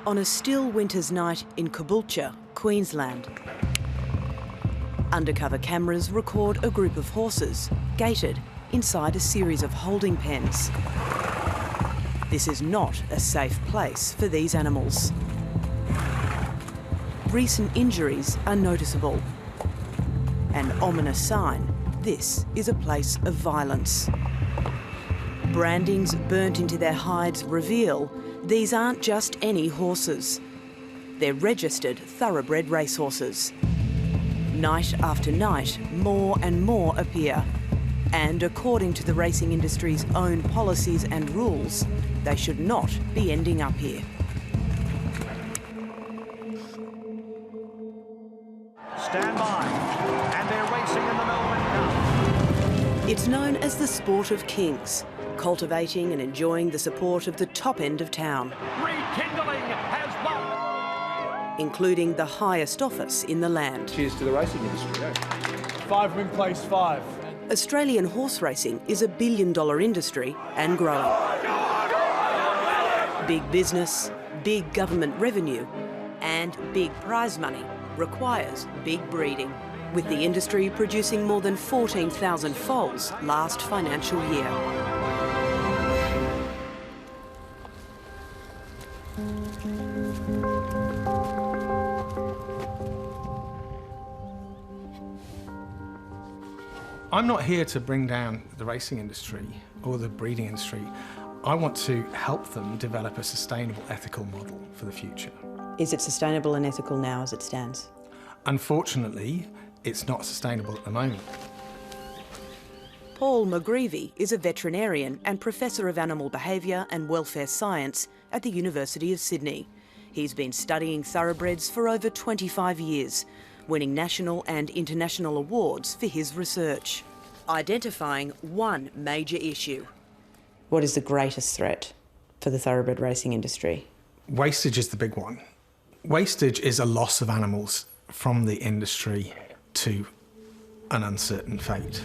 on a still winter's night in Caboolture, Queensland. Undercover cameras record a group of horses, gated inside a series of holding pens. This is not a safe place for these animals. Recent injuries are noticeable. An ominous sign, this is a place of violence. Brandings burnt into their hides reveal these aren't just any horses. They're registered thoroughbred racehorses. Night after night, more and more appear. And according to the racing industry's own policies and rules, they should not be ending up here. Stand by, and they're racing in the Melbourne Cup. It's known as the sport of kings, cultivating and enjoying the support of the top end of town. Rekindling has won. Including the highest office in the land. Cheers to the racing industry, eh? 5 win place 5. Australian horse racing is a billion-dollar industry and growing. Big business, big government revenue and big prize money requires big breeding, with the industry producing more than 14,000 foals last financial year. I'm not here to bring down the racing industry or the breeding industry. I want to help them develop a sustainable, ethical model for the future. Is it sustainable and ethical now as it stands? Unfortunately, it's not sustainable at the moment. Paul McGreevy is a veterinarian and Professor of Animal Behaviour and Welfare Science at the University of Sydney. He's been studying thoroughbreds for over 25 years, winning national and international awards for his research, identifying one major issue. What is the greatest threat for the thoroughbred racing industry? Wastage is the big one. Wastage is a loss of animals from the industry to an uncertain fate.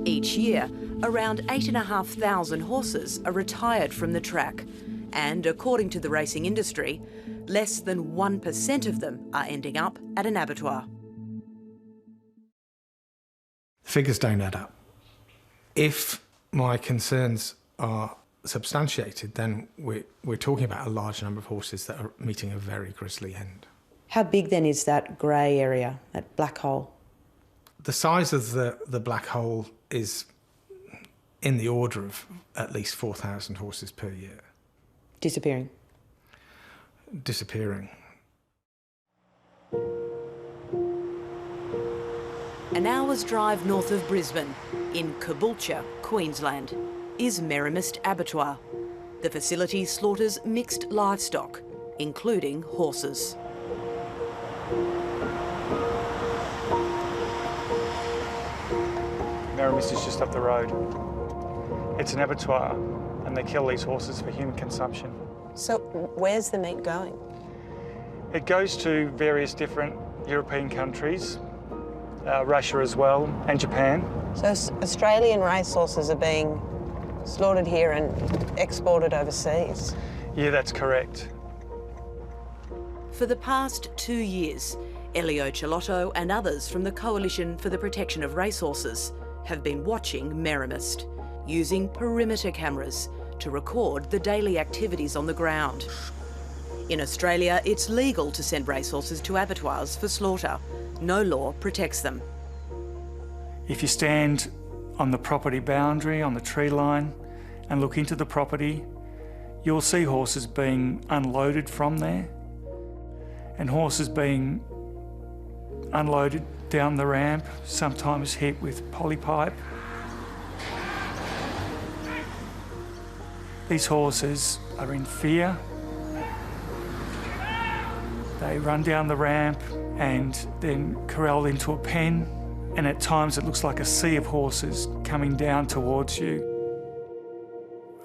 Each year, around 8,500 horses are retired from the track, and according to the racing industry, less than 1% of them are ending up at an abattoir. Figures don't add up. If my concerns are substantiated, then we're talking about a large number of horses that are meeting a very grisly end. How big then is that grey area, that black hole? The size of the black hole is in the order of at least 4,000 horses per year. Disappearing? Disappearing. An hour's drive north of Brisbane, in Caboolture, Queensland, is Merrimist Abattoir. The facility slaughters mixed livestock, including horses. Merrimist is just up the road. It's an abattoir, and they kill these horses for human consumption. So where's the meat going? It goes to various different European countries, Russia as well, and Japan. So Australian racehorses are being slaughtered here and exported overseas? Yeah, that's correct. For the past 2 years, Elio Chelotto and others from the Coalition for the Protection of Racehorses have been watching Merrimist, using perimeter cameras to record the daily activities on the ground. In Australia, it's legal to send racehorses to abattoirs for slaughter. No law protects them. If you stand on the property boundary, on the tree line, and look into the property, you'll see horses being unloaded from there, and horses being unloaded down the ramp, sometimes hit with polypipe. These horses are in fear. They run down the ramp and then corralled into a pen, and at times it looks like a sea of horses coming down towards you.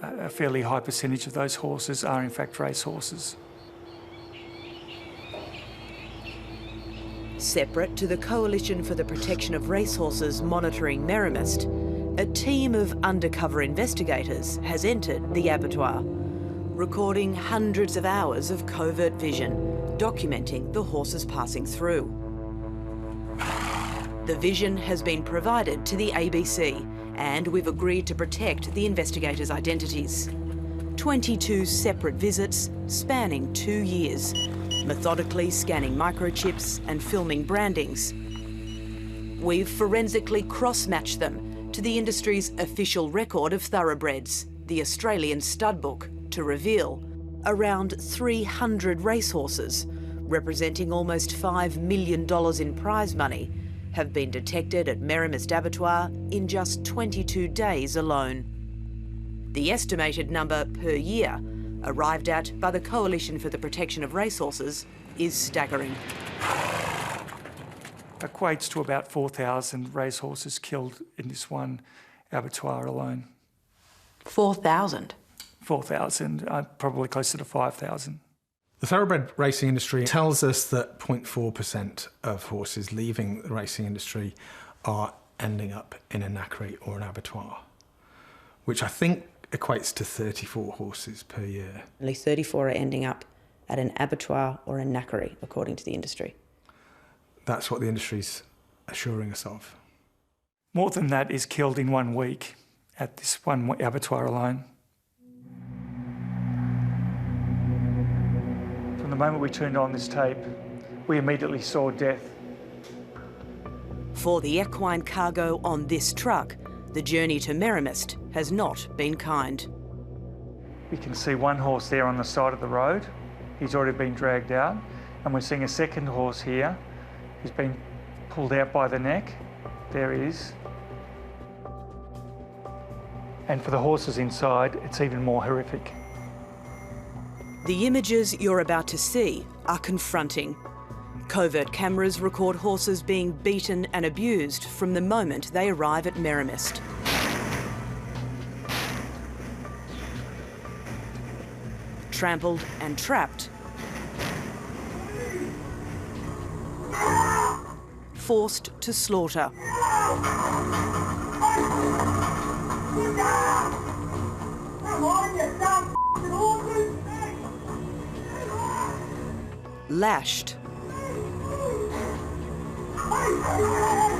A fairly high percentage of those horses are in fact racehorses. Separate to the Coalition for the Protection of Racehorses monitoring Merrimist, a team of undercover investigators has entered the abattoir. recording hundreds of hours of covert vision, documenting the horses passing through. The vision has been provided to the ABC, and we've agreed to protect the investigators' identities. 22 separate visits spanning 2 years, methodically scanning microchips and filming brandings. We've forensically cross-matched them to the industry's official record of thoroughbreds, the Australian Stud Book, to reveal around 300 racehorses, representing almost $5 million in prize money, have been detected at Merrimist Abattoir in just 22 days alone. The estimated number per year, arrived at by the Coalition for the Protection of Racehorses, is staggering. Equates to about 4,000 racehorses killed in this one abattoir alone. 4,000? 4,000, probably closer to 5,000. The thoroughbred racing industry tells us that 0.4% of horses leaving the racing industry are ending up in a knackery or an abattoir, which I think equates to 34 horses per year. Only 34 are ending up at an abattoir or a knackery, according to the industry. That's what the industry's assuring us of. More than that is killed in 1 week at this one abattoir alone. From the moment we turned on this tape, we immediately saw death. For the equine cargo on this truck, the journey to Merrimist has not been kind. You can see one horse there on the side of the road. He's already been dragged out. And we're seeing a second horse here. He's been pulled out by the neck. There he is. And for the horses inside, it's even more horrific. The images you're about to see are confronting. Covert cameras record horses being beaten and abused from the moment they arrive at Merrimist. Trampled and trapped. Forced to slaughter. Lashed.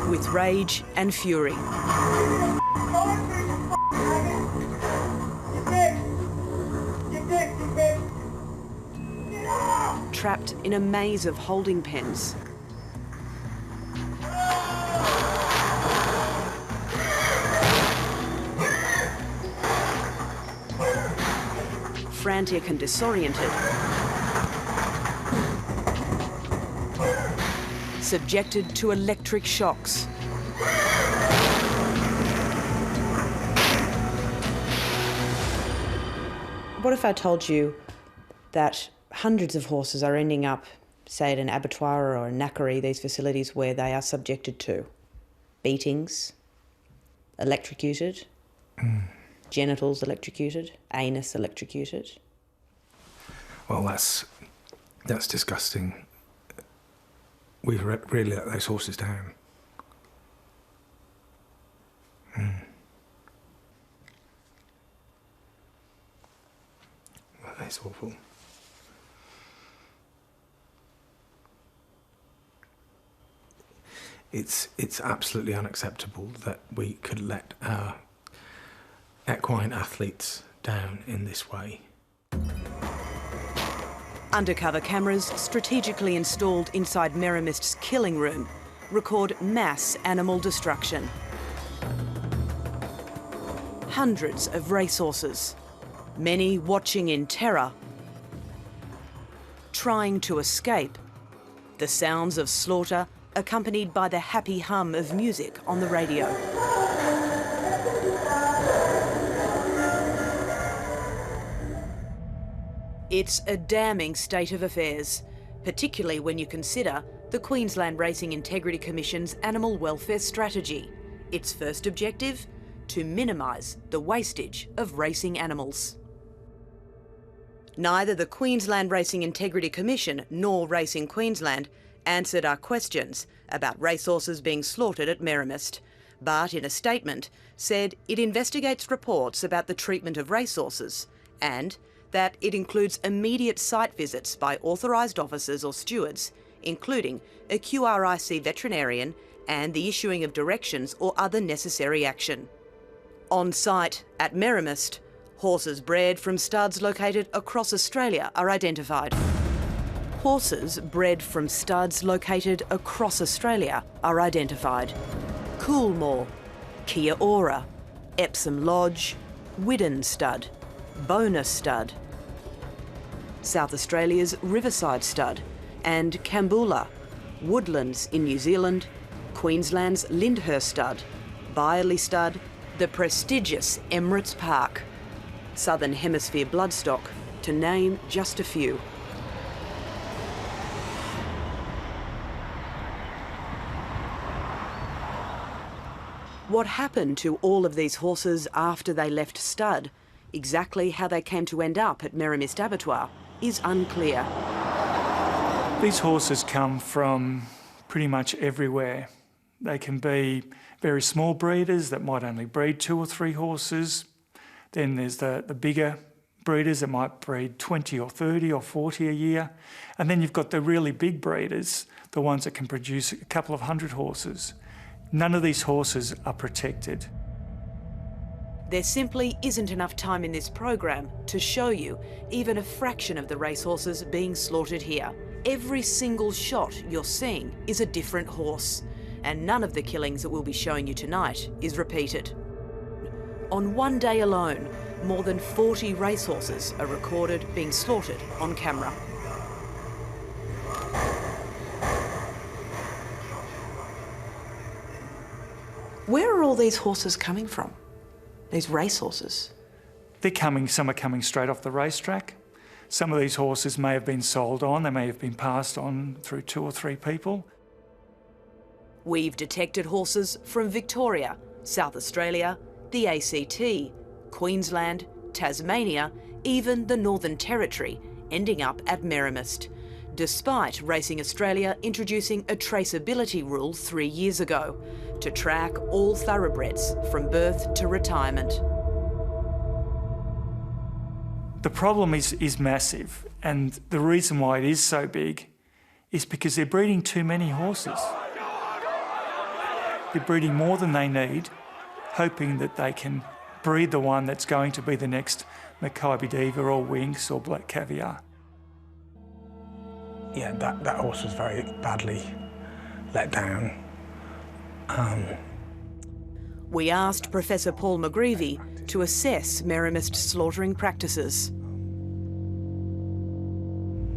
With rage and fury. Trapped in a maze of holding pens. Frantic and disoriented. Subjected to electric shocks. What if I told you that hundreds of horses are ending up, say, at an abattoir or a knackery, these facilities where they are subjected to beatings, electrocuted, genitals electrocuted, anus electrocuted? Well, that's disgusting. We've really let those horses down. Well, that's awful. It's absolutely unacceptable that we could let our equine athletes down in this way. Undercover cameras strategically installed inside Merrimist's killing room record mass animal destruction. Hundreds of racehorses, many watching in terror, trying to escape. The sounds of slaughter accompanied by the happy hum of music on the radio. It's a damning state of affairs, particularly when you consider the Queensland Racing Integrity Commission's animal welfare strategy. Its first objective? To minimise the wastage of racing animals. Neither the Queensland Racing Integrity Commission nor Racing Queensland answered our questions about racehorses being slaughtered at Merrimist, but in a statement said it investigates reports about the treatment of racehorses and that it includes immediate site visits by authorised officers or stewards, including a QRIC veterinarian and the issuing of directions or other necessary action. On site at Merrimist, horses bred from studs located across Australia are identified. Horses bred from studs located across Australia are identified. Coolmore, Kia Ora, Epsom Lodge, Widden Stud, Bona Stud, South Australia's Riverside Stud, and Kambula, Woodlands in New Zealand, Queensland's Lyndhurst Stud, Byerley Stud, the prestigious Emirates Park, Southern Hemisphere Bloodstock, to name just a few. What happened to all of these horses after they left stud, exactly how they came to end up at Merrimist Abattoir, is unclear. These horses come from pretty much everywhere. They can be very small breeders that might only breed 2 or 3 horses. Then there's the bigger breeders that might breed 20 or 30 or 40 a year. And then you've got the really big breeders, the ones that can produce a couple of 100 horses. None of these horses are protected. There simply isn't enough time in this program to show you even a fraction of the racehorses being slaughtered here. Every single shot you're seeing is a different horse, and none of the killings that we'll be showing you tonight is repeated. On one day alone, more than 40 racehorses are recorded being slaughtered on camera. Where are all these horses coming from? These racehorses? Some are coming straight off the racetrack. Some of these horses may have been sold on, they may have been passed on through 2 or 3 people. We've detected horses from Victoria, South Australia, the ACT, Queensland, Tasmania, even the Northern Territory, ending up at Merrimist, despite Racing Australia introducing a traceability rule 3 years ago to track all thoroughbreds from birth to retirement. The problem is massive, and the reason why it is so big is because they're breeding too many horses. They're breeding more than they need, hoping that they can breed the one that's going to be the next Makybe Diva or Winx or Black Caviar. Yeah, that horse was very badly let down. We asked Professor Paul McGreevy to assess Merrimist slaughtering practices.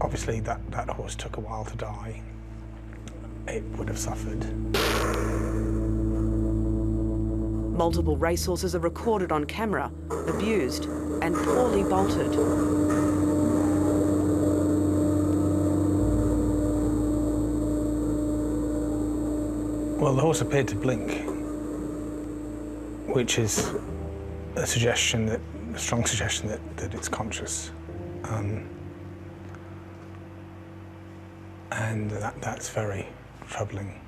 Obviously, that horse took a while to die. It would have suffered. Multiple racehorses are recorded on camera, abused and poorly bolted. Well, the horse appeared to blink, which is a strong suggestion that it's conscious. And that's very troubling.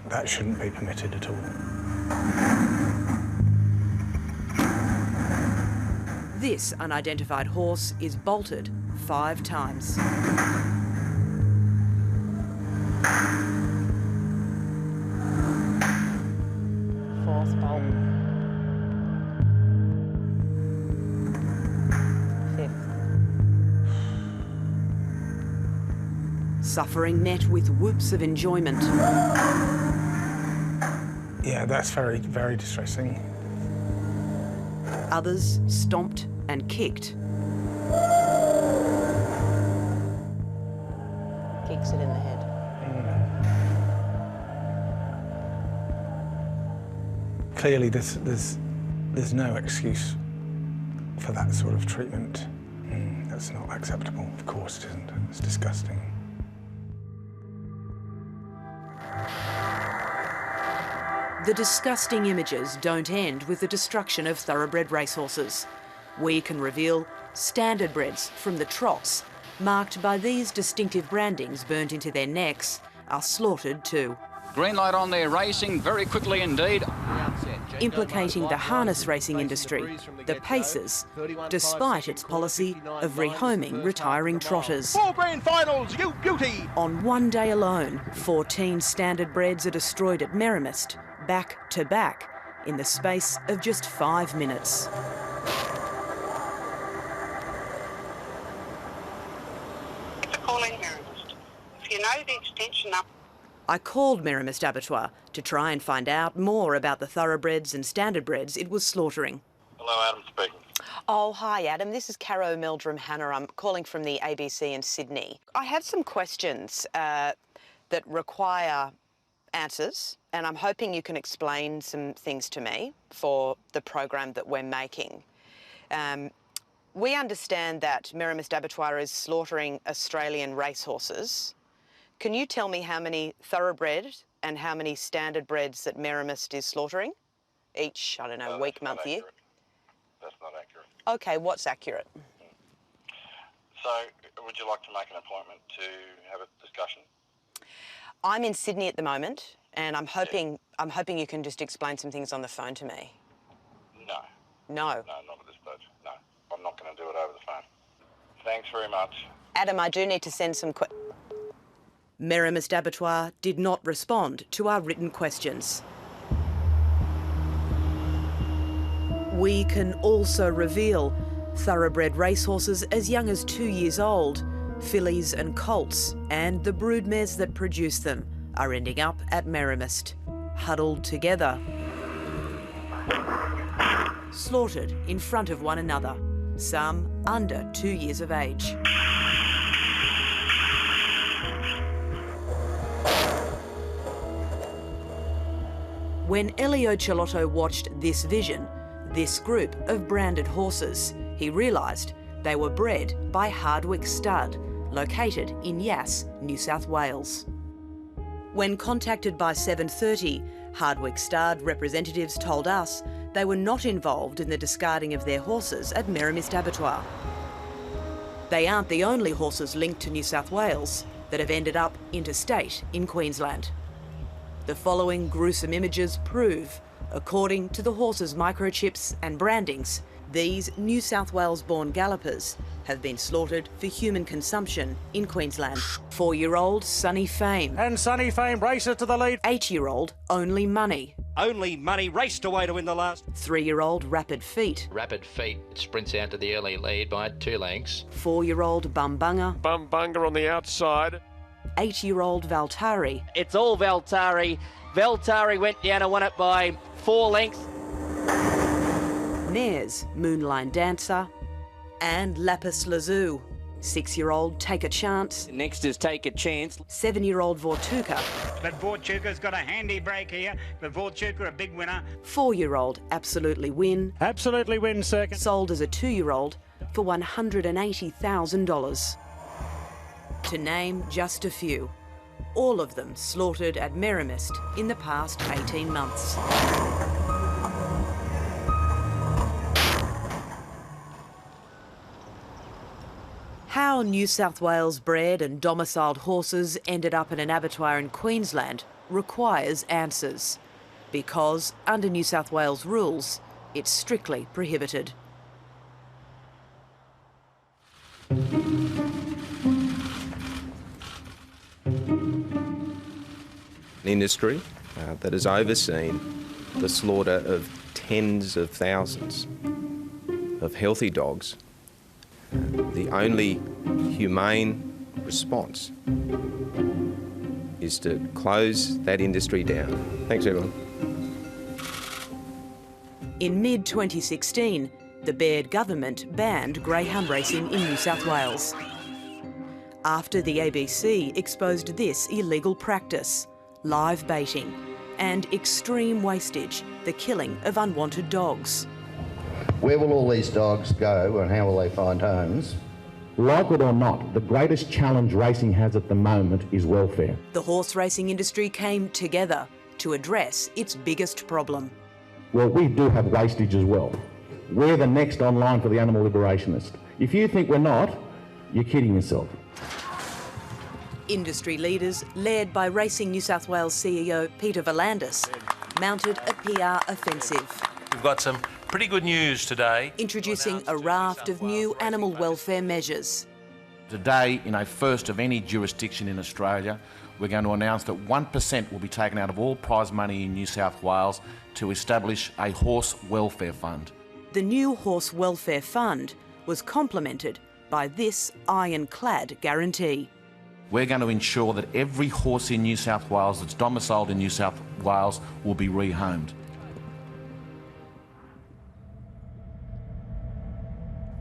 That shouldn't be permitted at all. This unidentified horse is bolted 5 times. Fourth bolt. Fifth. Suffering met with whoops of enjoyment. Yeah, that's very, very distressing. Others stomped and kicked. Kicks it in the head. Clearly, there's no excuse for that sort of treatment. That's not acceptable. Of course it isn't. It's disgusting. The disgusting images don't end with the destruction of thoroughbred racehorses. We can reveal standardbreds from the trots, marked by these distinctive brandings burnt into their necks, are slaughtered too. Green light on there, racing very quickly indeed. implicating the harness racing industry, the Pacers, despite its policy of rehoming retiring trotters. 4 grand finals, you beauty! On one day alone, 14 standard breds are destroyed at Merrimist, back to back, in the space of just 5 minutes. Calling Merrimist. If you know the extension up. I called Merrimist Abattoir to try and find out more about the thoroughbreds and standard breds it was slaughtering. Hello, Adam speaking. Oh, hi Adam, this is Caro Meldrum Hanna. I'm calling from the ABC in Sydney. I have some questions that require answers, and I'm hoping you can explain some things to me for the program that we're making. We understand that Merrimist Abattoir is slaughtering Australian racehorses. Can you tell me how many thoroughbred and how many standard breds that Merrimist is slaughtering? Each, I don't know, week, month, year? That's not accurate. Okay, what's accurate? So, would you like to make an appointment to have a discussion? I'm in Sydney at the moment, and I'm hoping you can just explain some things on the phone to me. No. No? No, not at this stage. No. I'm not going to do it over the phone. Thanks very much. Adam, I do need to send some Merrimist Abattoir did not respond to our written questions. We can also reveal thoroughbred racehorses as young as 2 years old, fillies and colts, and the broodmares that produce them are ending up at Merrimist, huddled together, slaughtered in front of one another, some under 2 years of age. When Elio Chelotto watched this vision, this group of branded horses, he realised they were bred by Hardwick Stud, located in Yass, New South Wales. When contacted by 7:30, Hardwick Stud representatives told us they were not involved in the discarding of their horses at Merrimist Abattoir. They aren't the only horses linked to New South Wales that have ended up interstate in Queensland. The following gruesome images prove, according to the horses' microchips and brandings, these New South Wales-born gallopers have been slaughtered for human consumption in Queensland. 4-year-old Sunny Fame. And Sunny Fame races to the lead. 8-year-old Only Money. Only Money raced away to win the last. 3-year-old Rapid Feet. Rapid Feet sprints out to the early lead by 2 lengths. 4-year-old Bumbunga. Bumbunga on the outside. 8-year-old Valtari. It's all Valtari. Valtari went down and won it by 4 lengths. Mares Moonline Dancer and Lapis Lazuli. 6-year-old Take a Chance. Next is Take a Chance. 7-year-old Vortuka. But Vortuka's got a handy break here. But Vortuka a big winner. 4-year-old Absolutely Win. Absolutely Win second. Sold as a 2-year-old for $180,000. To name just a few. All of them slaughtered at Merrimist in the past 18 months. How New South Wales bred and domiciled horses ended up in an abattoir in Queensland requires answers, because under New South Wales rules, it's strictly prohibited. Industry that has overseen the slaughter of tens of thousands of healthy dogs. The only humane response is to close that industry down. Thanks, everyone. In mid-2016, the Baird government banned greyhound racing in New South Wales. After the ABC exposed this illegal practice, live baiting, and extreme wastage, the killing of unwanted dogs. Where will all these dogs go and how will they find homes? Like it or not, the greatest challenge racing has at the moment is welfare. The horse racing industry came together to address its biggest problem. Well, we do have wastage as well. We're the next online for the animal liberationist. If you think we're not, you're kidding yourself. Industry leaders, led by Racing New South Wales CEO Peter V'landys, mounted a PR offensive. We've got some pretty good news today. Introducing a raft of new animal welfare measures. Today, in a first of any jurisdiction in Australia, we're going to announce that 1% will be taken out of all prize money in New South Wales to establish a horse welfare fund. The new Horse Welfare Fund was complemented by this ironclad guarantee. We're going to ensure that every horse in New South Wales that's domiciled in New South Wales will be rehomed.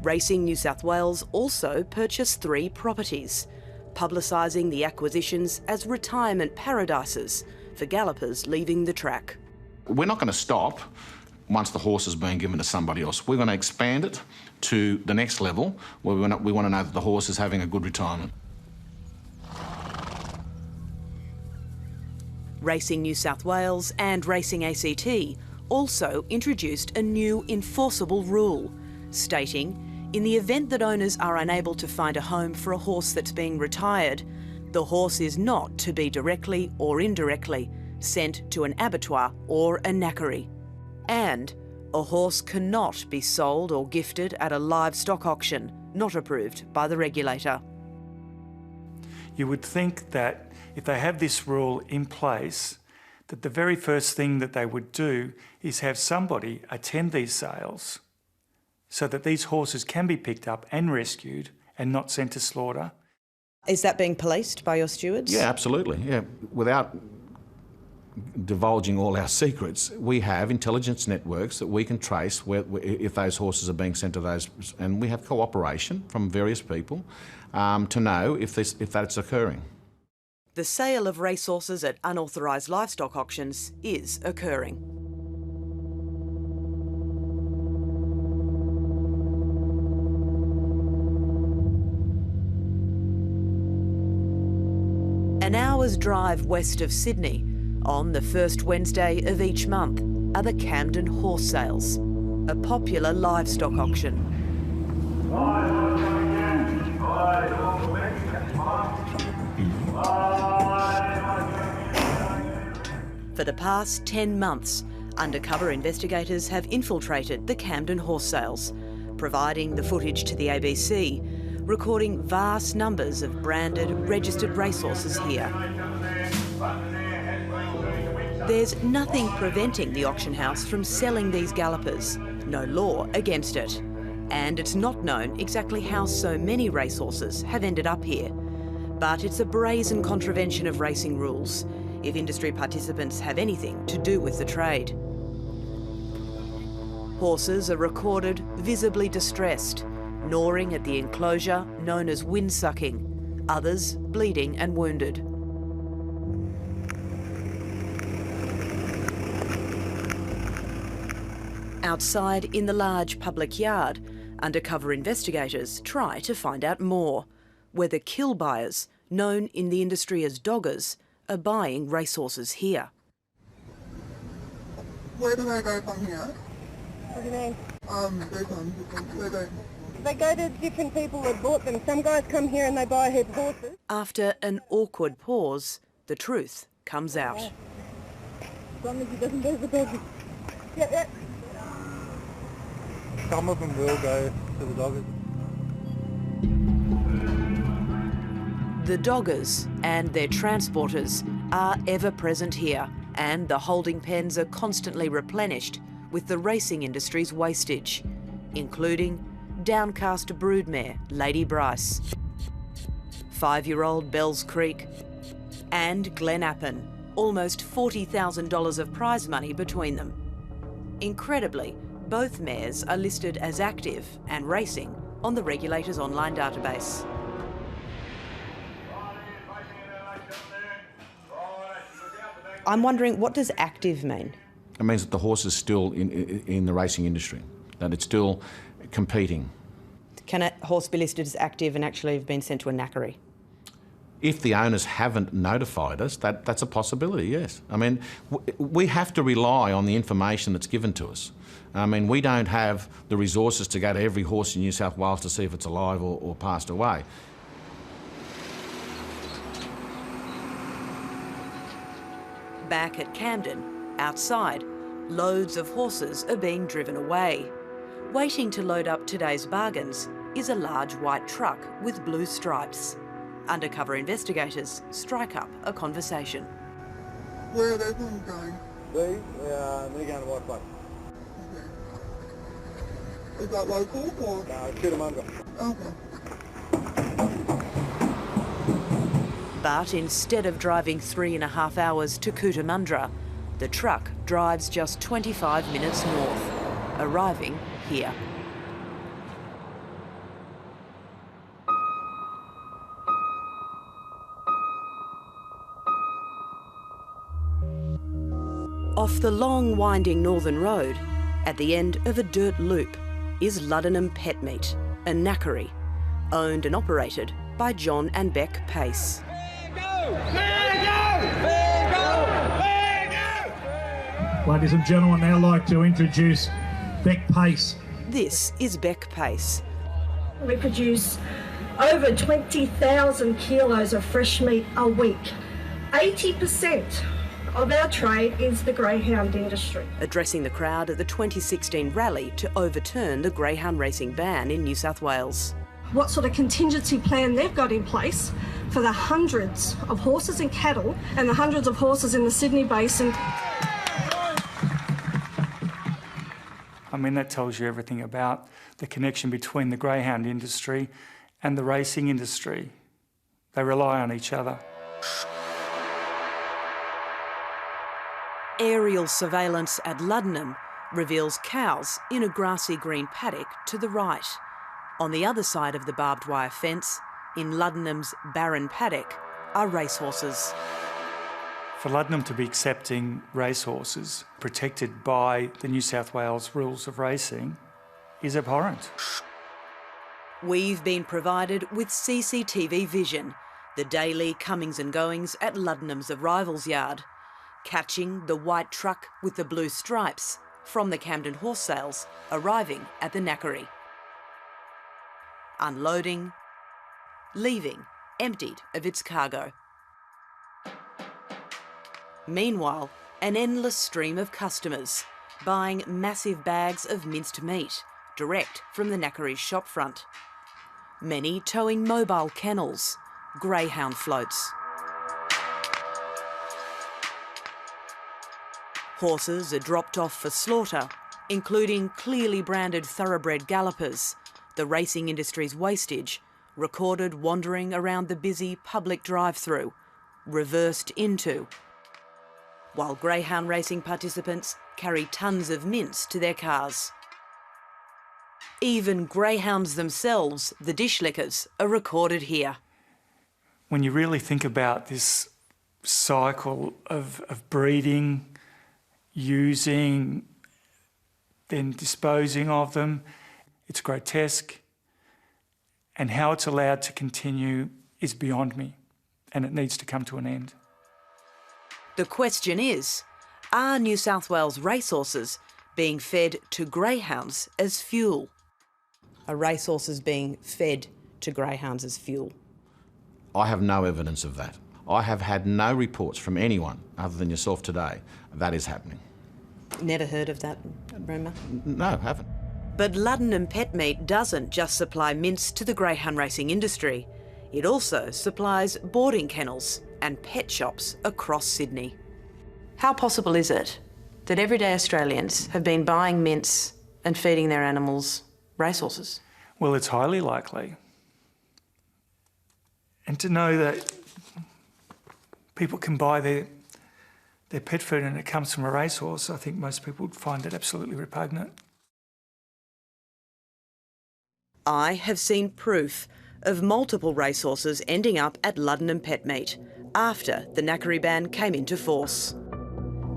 Racing New South Wales also purchased 3 properties, publicising the acquisitions as retirement paradises for gallopers leaving the track. We're not going to stop once the horse has been given to somebody else. We're going to expand it to the next level where we want to know that the horse is having a good retirement. Racing New South Wales and Racing ACT also introduced a new enforceable rule, stating in the event that owners are unable to find a home for a horse that's being retired, the horse is not to be directly or indirectly sent to an abattoir or a knackery. And a horse cannot be sold or gifted at a livestock auction, not approved by the regulator. You would think that if they have this rule in place, that the very first thing that they would do is have somebody attend these sales so that these horses can be picked up and rescued and not sent to slaughter. Is that being policed by your stewards? Yeah, absolutely. Yeah, without divulging all our secrets, we have intelligence networks that we can trace if those horses are being sent to those, and we have cooperation from various people to know if that's occurring. The sale of racehorses at unauthorised livestock auctions is occurring. An hour's drive west of Sydney, on the first Wednesday of each month, are the Camden Horse Sales, a popular livestock auction. For the past 10 months, undercover investigators have infiltrated the Camden Horse Sales, providing the footage to the ABC, recording vast numbers of branded, registered racehorses here. There's nothing preventing the auction house from selling these gallopers, no law against it. And it's not known exactly how so many racehorses have ended up here. But it's a brazen contravention of racing rules if industry participants have anything to do with the trade. Horses are recorded visibly distressed, gnawing at the enclosure known as windsucking, others bleeding and wounded. Outside in the large public yard, undercover investigators try to find out more, whether kill buyers, known in the industry as doggers, are buying racehorses here. Where do they go from here? What do you mean? They go to different people that bought them. Some guys come here and they buy a heap of horses. After an awkward pause, the truth comes out. As long as he doesn't do the doggies. Yep. Some of them will go to the doggers. The doggers and their transporters are ever present here, and the holding pens are constantly replenished with the racing industry's wastage, including Downcast broodmare Lady Bryce, 5-year-old Bells Creek, and Glen Appin, almost $40,000 of prize money between them. Incredibly, both mares are listed as active and racing on the regulator's online database. I'm wondering, what does active mean? It means that the horse is still in the racing industry, that it's still competing. Can a horse be listed as active and actually have been sent to a knackery? If the owners haven't notified us, that's a possibility, yes. I mean, we have to rely on the information that's given to us. I mean, we don't have the resources to go to every horse in New South Wales to see if it's alive or passed away. Back at Camden, Outside, loads of horses are being driven away. Waiting to load up today's bargains is a large white truck with blue stripes. Undercover investigators strike up a conversation. Where are those ones going? They're going to White Place. Okay. Is that local or? No, Cootamundra. Okay. But instead of driving 3.5 hours to Cootamundra, the truck drives just 25 minutes north, arriving here. Off the long, winding northern road, at the end of a dirt loop, is Luddenham Pet Meat, a knackery, owned and operated by John and Beck Pace. Ladies and gentlemen, I'd now like to introduce Beck Pace. This is Beck Pace. We produce over 20,000 kilos of fresh meat a week. 80% of our trade is the greyhound industry. Addressing the crowd at the 2016 rally to overturn the greyhound racing ban in New South Wales. What sort of contingency plan they've got in place for the hundreds of horses and cattle and the hundreds of horses in the Sydney Basin. I mean, that tells you everything about the connection between the greyhound industry and the racing industry. They rely on each other. Aerial surveillance at Luddenham reveals cows in a grassy green paddock to the right. On the other side of the barbed wire fence, in Luddenham's barren paddock, are racehorses. For Luddenham to be accepting racehorses protected by the New South Wales rules of racing is abhorrent. We've been provided with CCTV vision, the daily comings and goings at Luddenham's arrivals yard, catching the white truck with the blue stripes from the Camden horse sales arriving at the knackery. Unloading, leaving emptied of its cargo. Meanwhile, an endless stream of customers buying massive bags of minced meat direct from the knackery's shopfront. Many towing mobile kennels, greyhound floats. Horses are dropped off for slaughter, including clearly branded thoroughbred gallopers, the racing industry's wastage, recorded wandering around the busy public drive-through, reversed into, while greyhound racing participants carry tons of mince to their cars. Even greyhounds themselves, the dish lickers, are recorded here. When you really think about this cycle of breeding, using, then disposing of them, it's grotesque. And how it's allowed to continue is beyond me, and it needs to come to an end. The question is, are New South Wales racehorses being fed to greyhounds as fuel? Are racehorses being fed to greyhounds as fuel? I have no evidence of that. I have had no reports from anyone other than yourself today that is happening. Never heard of that rumour? No, haven't. But Luddenham Pet Meat doesn't just supply mince to the greyhound racing industry. It also supplies boarding kennels and pet shops across Sydney. How possible is it that everyday Australians have been buying mince and feeding their animals racehorses? Well, it's highly likely. And to know that people can buy their pet food and it comes from a racehorse, I think most people would find it absolutely repugnant. I have seen proof of multiple racehorses ending up at Luddenham Pet Meat after the knackery ban came into force.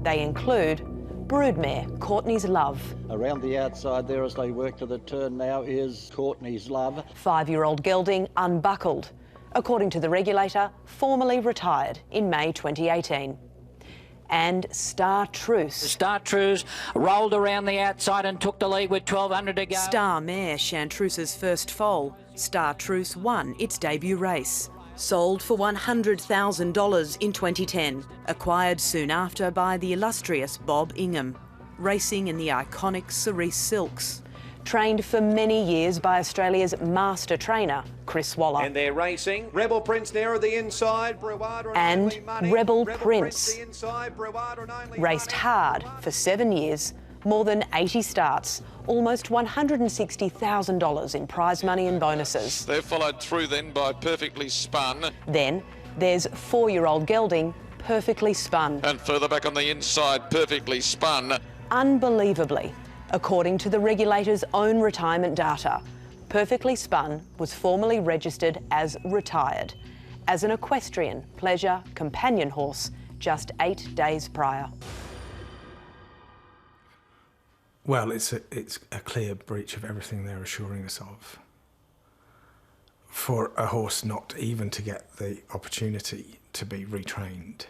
They include broodmare Courtney's Love. Around the outside there as they work to the turn now is Courtney's Love. 5-year-old gelding Unbuckled, according to the regulator, formally retired in May 2018. And Star Truce. Star Truce rolled around the outside and took the lead with 1,200 to go. Star mare Chantrouse's first foal. Star Truce won its debut race. Sold for $100,000 in 2010, acquired soon after by the illustrious Bob Ingham, racing in the iconic Cerise Silks. Trained for many years by Australia's master trainer, Chris Waller. And they're racing. Rebel Prince there at the inside. And Rebel Prince. Raced hard for 7 years, more than 80 starts, almost $160,000 in prize money and bonuses. They're followed through then by Perfectly Spun. Then there's 4-year-old gelding, Perfectly Spun. And further back on the inside, Perfectly Spun. Unbelievably, according to the regulator's own retirement data, Perfectly Spun was formally registered as retired, as an equestrian pleasure companion horse just 8 days prior. Well, it's a clear breach of everything they're assuring us of. For a horse not even to get the opportunity to be retrained,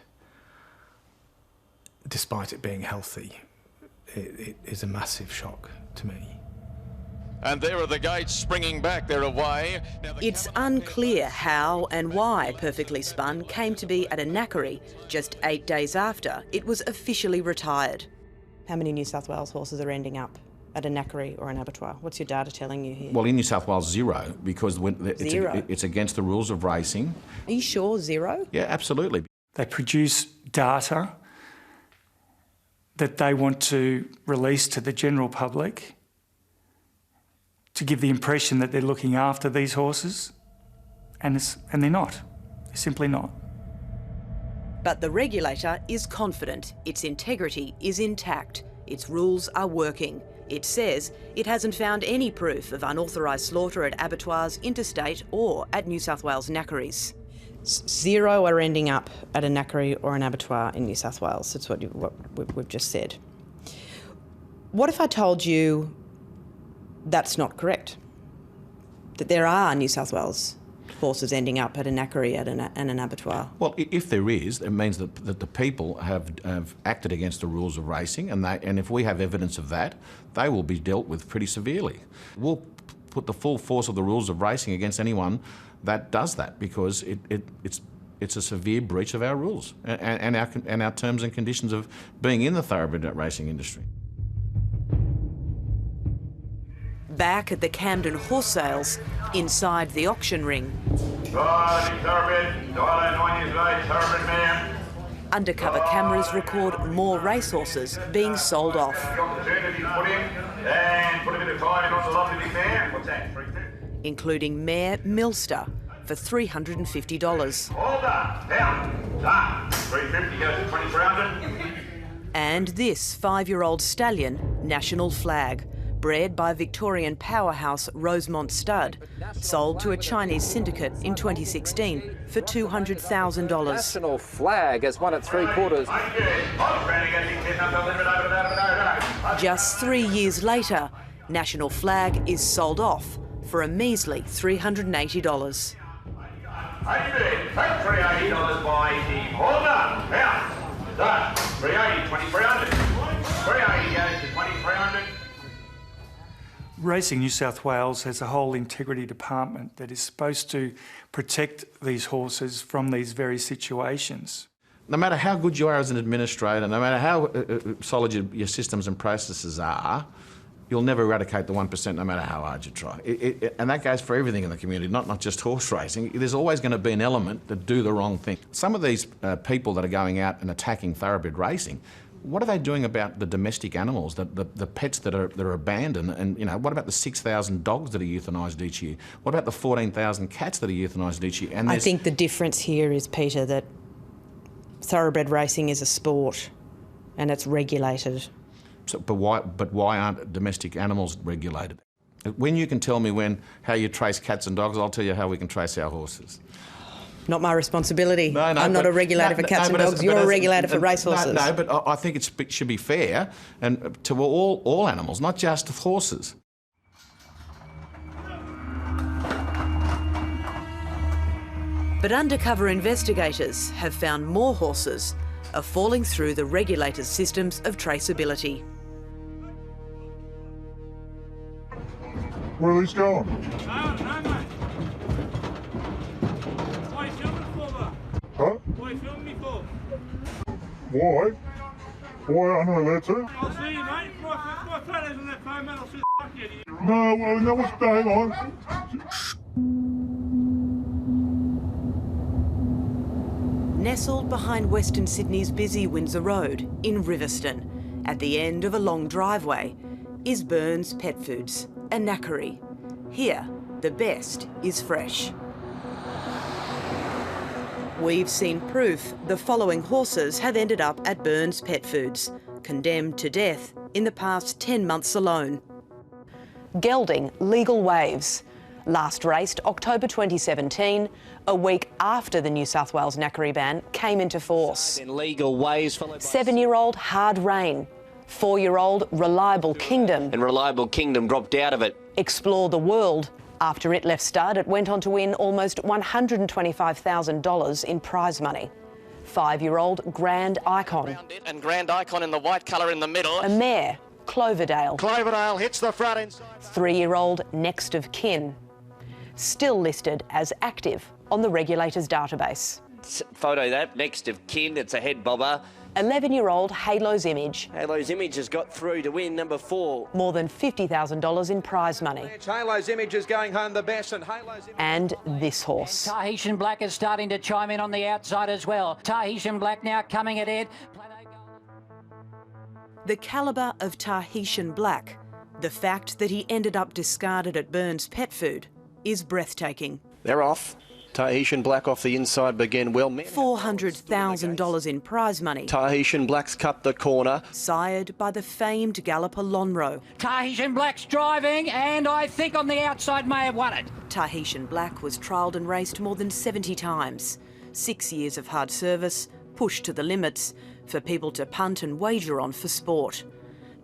despite it being healthy, it is a massive shock to me. And there are the gates springing back, they're away. It's unclear how and why Perfectly Spun came to be at a knackery just 8 days after it was officially retired. How many New South Wales horses are ending up at a knackery or an abattoir? What's your data telling you here? Well, in New South Wales, 0, because it's against the rules of racing. Are you sure 0? Yeah, absolutely. They produce data that they want to release to the general public to give the impression that they're looking after these horses, and they're not. They're simply not. But the regulator is confident its integrity is intact, its rules are working. It says it hasn't found any proof of unauthorised slaughter at abattoirs, interstate or at New South Wales knackeries. 0 are ending up at a knackery or an abattoir in New South Wales. That's what we've just said. What if I told you that's not correct? That there are New South Wales horses ending up at a knackery and an abattoir? Well, if there is, it means that the people have acted against the rules of racing, and if we have evidence of that, they will be dealt with pretty severely. We'll put the full force of the rules of racing against anyone that does that, because it's a severe breach of our rules and our terms and conditions of being in the thoroughbred racing industry. Back at the Camden horse sales, inside the auction ring. Undercover cameras record more racehorses being sold off. Including mare Milster for $350. And this 5-year-old stallion, National Flag, bred by Victorian powerhouse Rosemont Stud, sold to a Chinese syndicate in 2016 for $200,000. National Flag has won at 3/4. Just 3 years later, National Flag is sold off for a measly $380. $380 by the holder. Now, that $380, $2,300. $380 goes to $2,300. Racing New South Wales has a whole integrity department that is supposed to protect these horses from these very situations. No matter how good you are as an administrator, no matter how solid your systems and processes are, you'll never eradicate the 1% no matter how hard you try. And that goes for everything in the community, not just horse racing. There's always going to be an element that do the wrong thing. Some of these people that are going out and attacking thoroughbred racing, what are they doing about the domestic animals, the pets that are abandoned? And, you know, what about the 6,000 dogs that are euthanised each year? What about the 14,000 cats that are euthanised each year? And I think the difference here is, Peter, that thoroughbred racing is a sport and it's regulated. So, but why aren't domestic animals regulated? When you can tell me how you trace cats and dogs, I'll tell you how we can trace our horses. Not my responsibility. No, I'm not a regulator for cats and dogs. You're a regulator for racehorses. No, but I think it should be fair and to all animals, not just horses. But undercover investigators have found more horses are falling through the regulators' systems of traceability. Where are these going? What are you filming me for? Why? Why? I'm not allowed to. I'll see you, mate. My photo's on that phone, mate. I'll see the fuck out of you. No, well, no, what's going on? Nestled behind Western Sydney's busy Windsor Road in Riverstone, at the end of a long driveway, is Burns Pet Foods, a knackery. Here, the best is fresh. We've seen proof the following horses have ended up at Burns Pet Foods, condemned to death in the past 10 months alone. Gelding Legal Waves. Last raced October 2017, a week after the New South Wales knackery ban came into force. In Legal Waves, 7-year-old Hard Rain, 4-year-old Reliable Kingdom. And Reliable Kingdom dropped out of it. Explore the World. After it left stud, it went on to win almost $125,000 in prize money. 5-year-old Grand Icon. And Grand Icon in the white colour in the middle. A mare, Cloverdale. Cloverdale hits the front inside. 3-year-old Next of Kin. Still listed as active on the regulator's database. Photo that, Next of Kin, it's a head bobber. 11-year-old Halo's Image. Halo's Image has got through to win number 4. More than $50,000 in prize money. Halo's Image is going home the best, and Halo's Image... And this horse. Tahitian Black is starting to chime in on the outside as well. Tahitian Black now coming ahead. The calibre of Tahitian Black, the fact that he ended up discarded at Burns Pet Food, is breathtaking. They're off. Tahitian Black off the inside began well. $400,000 in prize money. Tahitian Black's cut the corner. Sired by the famed galloper Lonhro. Tahitian Black's driving, and I think on the outside may have won it. Tahitian Black was trialled and raced more than 70 times. 6 years of hard service, pushed to the limits, for people to punt and wager on for sport.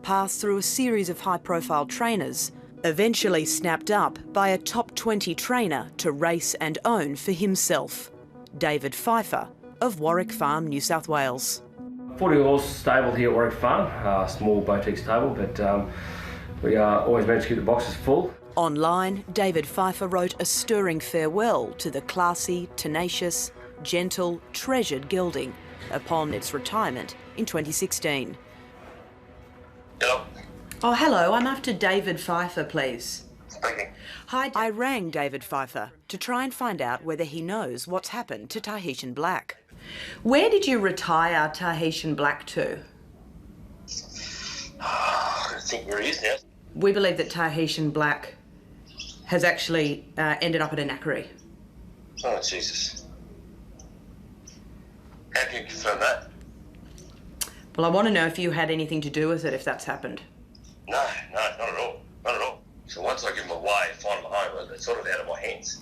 Passed through a series of high-profile trainers, eventually snapped up by a top 20 trainer to race and own for himself. David Pfeiffer of Warwick Farm, New South Wales. 40-horse stable here at Warwick Farm, a small boutique stable, but we always manage to keep the boxes full. Online, David Pfeiffer wrote a stirring farewell to the classy, tenacious, gentle, treasured gelding upon its retirement in 2016. Hello. Oh, hello. I'm after David Pfeiffer, please. Speaking. Hi. I rang David Pfeiffer to try and find out whether he knows what's happened to Tahitian Black. Where did you retire Tahitian Black to? I don't think where he is now. We believe that Tahitian Black has actually ended up at a knackery. Oh, Jesus. How can you confirm that? Well, I want to know if you had anything to do with it, if that's happened. No, not at all. Not at all. So once I give him away, find him a home, it's sort of out of my hands.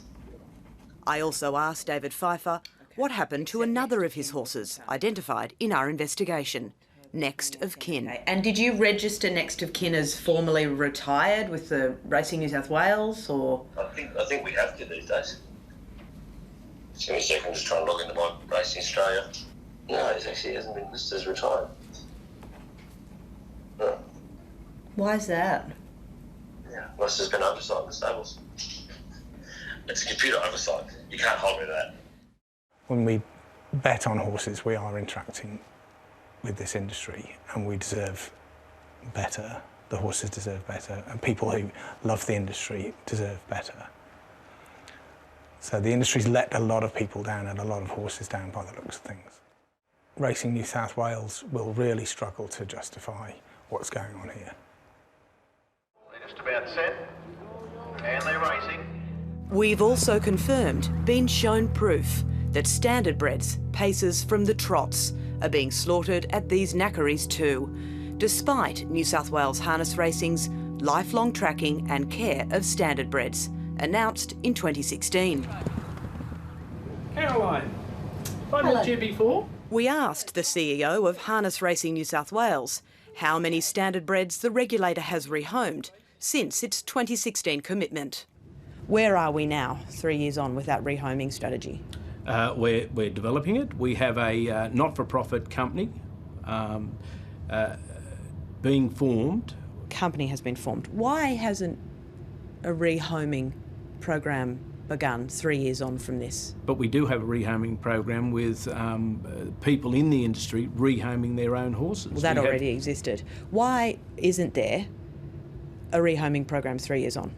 I also asked David Pfeiffer what happened to another of his horses identified in our investigation, Next of Kin. And did you register Next of Kin as formally retired with the Racing New South Wales, or...? I think we have to these days. Just give me a second, I'm just trying to log into my Racing Australia. No, he actually hasn't been listed as retired. No. Why is that? Yeah, must have been oversight in the stables. It's a computer oversight. You can't hold me to that. When we bet on horses, we are interacting with this industry, and we deserve better. The horses deserve better, and people who love the industry deserve better. So the industry's let a lot of people down and a lot of horses down by the looks of things. Racing New South Wales will really struggle to justify what's going on here. They're just about set, and they're racing. We've also confirmed, been shown proof, that standardbreds, pacers from the trots, are being slaughtered at these knackeries too, despite New South Wales Harness Racing's lifelong tracking and care of standardbreds, announced in 2016. Caroline, have I met you before? We asked the CEO of Harness Racing New South Wales how many standardbreds the regulator has rehomed since its 2016 commitment. Where are we now, 3 years on, with that rehoming strategy? We're developing it. We have a not-for-profit company being formed. Company has been formed. Why hasn't a rehoming program begun 3 years on from this? But we do have a rehoming program with people in the industry rehoming their own horses. Well, that already existed. Why isn't there a rehoming program 3 years on?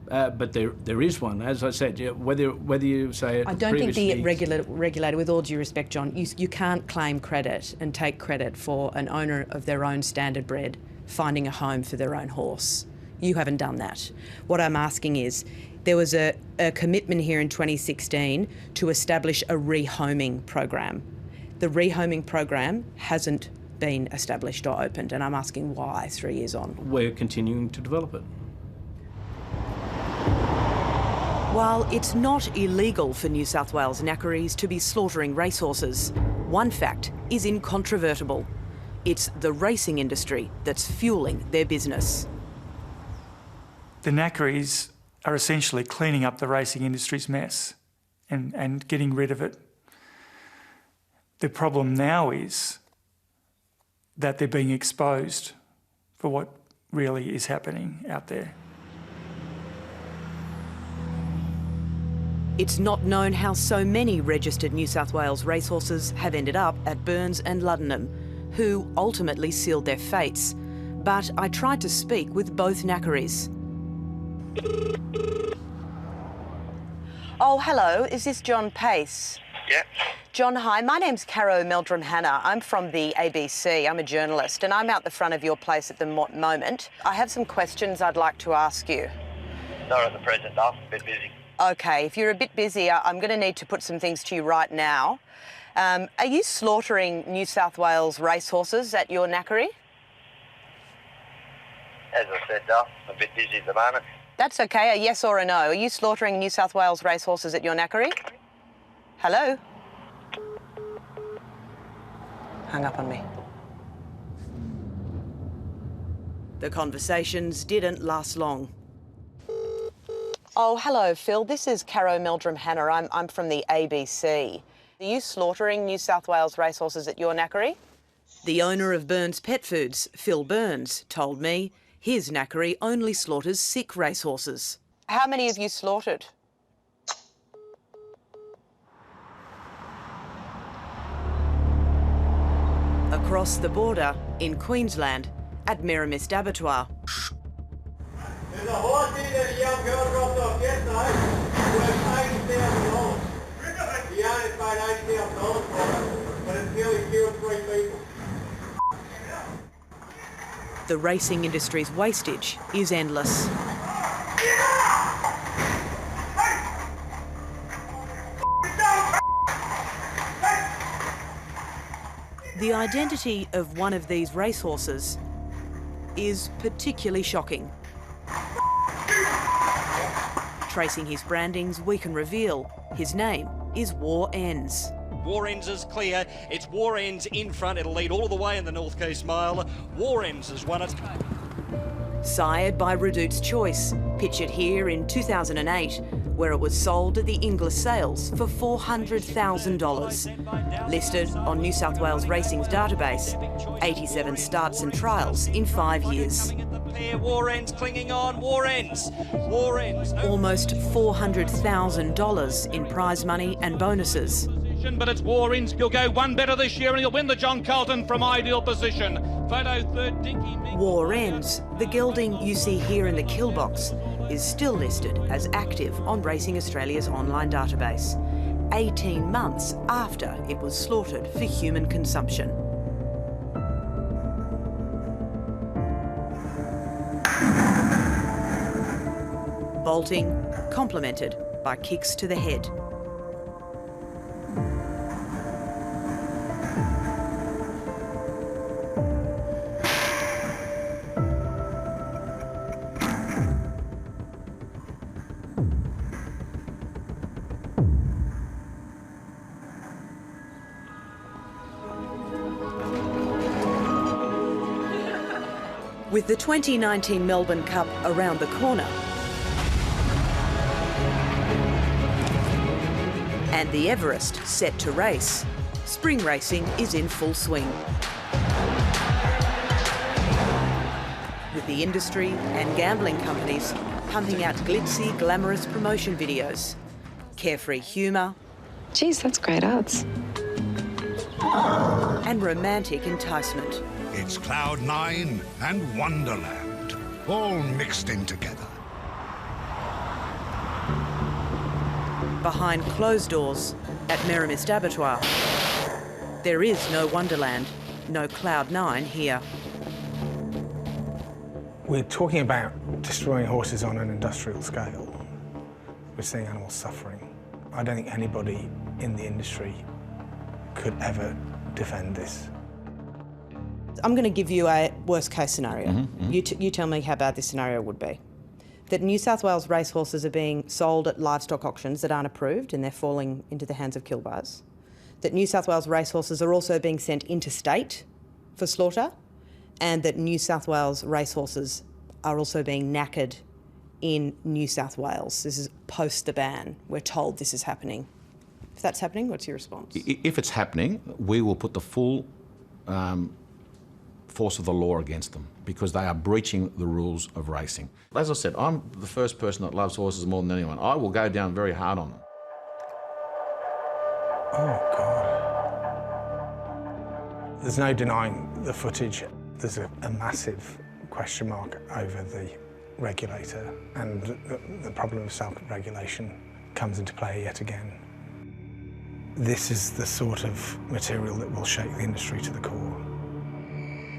But there is one, as I said. Whether you say it I don't think the previously- regulator, with all due respect, John, you can't claim credit and take credit for an owner of their own standard bred finding a home for their own horse. You haven't done that. What I'm asking is, there was a commitment here in 2016 to establish a rehoming program. The rehoming program hasn't been established or opened, and I'm asking why 3 years on. We're continuing to develop it. While it's not illegal for New South Wales knackeries to be slaughtering racehorses, one fact is incontrovertible. It's the racing industry that's fueling their business. The knackeries are essentially cleaning up the racing industry's mess and getting rid of it. The problem now is that they're being exposed for what really is happening out there. It's not known how so many registered New South Wales racehorses have ended up at Burns and Luddenham, who ultimately sealed their fates. But I tried to speak with both knackeries. Oh, hello. Is this John Pace? Yeah. John, hi. My name's Caro Meldrum-Hanna. I'm from the ABC. I'm a journalist, and I'm out the front of your place at the moment. I have some questions I'd like to ask you. Not at the present, I'm a bit busy. OK, if you're a bit busy, I'm going to need to put some things to you right now. Are you slaughtering New South Wales racehorses at your knackery? As I said, I'm a bit busy at the moment. That's OK, a yes or a no. Are you slaughtering New South Wales racehorses at your knackery? Hello? Hung up on me. The conversations didn't last long. Oh, hello, Phil. This is Caro Meldrum-Hanna. I'm from the ABC. Are you slaughtering New South Wales racehorses at your knackery? The owner of Burns Pet Foods, Phil Burns, told me his knackery only slaughters sick racehorses. How many have you slaughtered? Across the border, in Queensland, at Merrimist Abattoir. There's a horse here that a young girl dropped off yesterday worth $80,000. The owner's paid $80,000 for it, but it's nearly killed 3 people. The racing industry's wastage is endless. The identity of one of these racehorses is particularly shocking. Tracing his brandings, we can reveal his name is War Ends. War Ends is clear. It's War Ends in front. It'll lead all the way in the North Coast Mile. War Ends has won it. Sired by Redout's Choice, pictured here in 2008, where it was sold at the Inglis sales for $400,000. Listed on New South Wales Racing's database, 87 starts and trials in 5 years. War Ends clinging on. War Ends. War Ends. Almost $400,000 in prize money and bonuses. But it's War Ends. He'll go one better this year and he'll win the John Carlton from ideal position. Photo third, Dinky. War Ends, the gelding you see here in the kill box, is still listed as active on Racing Australia's online database, 18 months after it was slaughtered for human consumption. Bolting, complemented by kicks to the head. With the 2019 Melbourne Cup around the corner and the Everest set to race, spring racing is in full swing. With the industry and gambling companies pumping out glitzy, glamorous promotion videos, carefree humour. Geez, that's great odds. And romantic enticement. It's Cloud 9 and Wonderland, all mixed in together. Behind closed doors at Merrimist Abattoir, there is no Wonderland, no Cloud 9 here. We're talking about destroying horses on an industrial scale. We're seeing animals suffering. I don't think anybody in the industry could ever defend this. I'm going to give you a worst case scenario. You tell me how bad this scenario would be. That New South Wales racehorses are being sold at livestock auctions that aren't approved and they're falling into the hands of kill buyers. That New South Wales racehorses are also being sent interstate for slaughter, and that New South Wales racehorses are also being knackered in New South Wales. This is post the ban. We're told this is happening. If that's happening, what's your response? If it's happening, we will put the full force of the law against them because they are breaching the rules of racing. As I said, I'm the first person that loves horses more than anyone. I will go down very hard on them. Oh, God. There's no denying the footage. There's a massive question mark over the regulator, and the problem of self-regulation comes into play yet again. This is the sort of material that will shake the industry to the core.